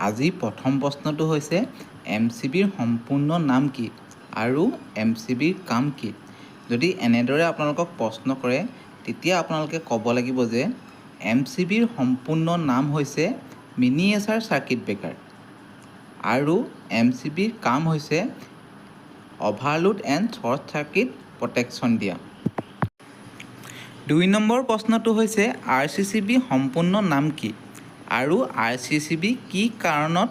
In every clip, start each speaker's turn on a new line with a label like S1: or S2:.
S1: আজি প্ৰথম প্ৰশ্নটো হৈছে MCBৰ সম্পূৰ্ণ নাম কি আৰু MCBৰ কাম কি। যদি এনেদৰে আপোনালোকক প্ৰশ্ন কৰে তেতিয়া আপোনালোকে ক'ব লাগিব যে MCBৰ সম্পূৰ্ণ নাম হৈছে মিনিয়েচাৰ চাৰ্কিট ব্ৰেকাৰ আৰু MCBৰ কাম হৈছে overload and short circuit protection দিয়া। 2 নম্বৰ প্ৰশ্নটো হৈছে RCCB সম্পূৰ্ণ নাম কি আৰু RCCB কি কাৰণত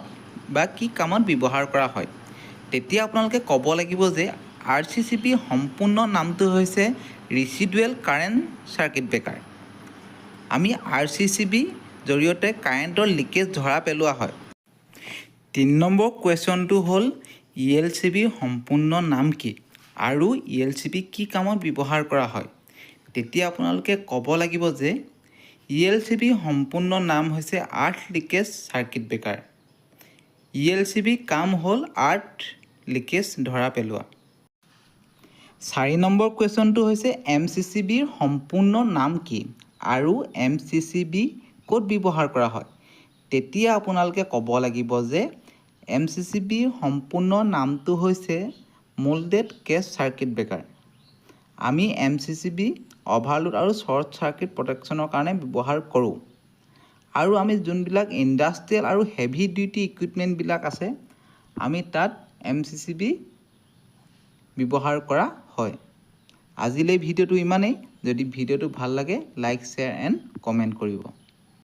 S1: বা কি কামত ব্যৱহাৰ কৰা হয়। তেতিয়া আপোনালোকে ক'ব লাগিব যে RCCB সম্পূৰ্ণ নামটো হৈছে ৰিচিডুৱেল কাৰেণ্ট চাৰ্কিট ব্ৰেকাৰ। আমি RCCB জৰিয়তে কাৰেণ্টৰ লিকেজ ধৰা পেলোৱা হয়। 3 নম্বৰ কুৱেশ্যনটো হ'ল ELCB সম্পূৰ্ণ নাম কি আৰু ELCB কি কামত ব্যৱহাৰ কৰা হয়। তেতিয়া আপোনালোকে ক'ব লাগিব যে ELCB সম্পূৰ্ণ নাম হৈছে আৰ্থ লিকেজ চাৰ্কিট ব্ৰেকাৰ। ELCB কাম হ'ল আৰ্থ লিকেজ ধৰা পেলোৱা। 4 নম্বৰ কুৱেশ্যনটো হৈছে MCCBৰ সম্পূৰ্ণ নাম কি আৰু MCCB ক'ত ব্যৱহাৰ কৰা হয়। তেতিয়া আপোনালোকে ক'ব লাগিব যে MCCBৰ সম্পূৰ্ণ নামটো হৈছে মোল্ডেড কেছ চাৰ্কিট ব্ৰেকাৰ। আমি MCCB অভাৰলোড আৰু শ্বৰ্ট চাৰ্কিট প্ৰটেকশ্যনৰ কাৰণে ব্যৱহাৰ কৰোঁ আৰু আমি যোনবিলাক ইণ্ডাষ্ট্ৰিয়েল আৰু হেভি ডিউটি ইকুইপমেণ্টবিলাক আছে আমি তাত MCCB ব্যৱহাৰ কৰা হয়। আজিলৈ ভিডিঅ'টো ইমানেই। যদি ভিডিঅ'টো ভাল লাগে লাইক শ্বেয়াৰ এণ্ড কমেণ্ট কৰিব।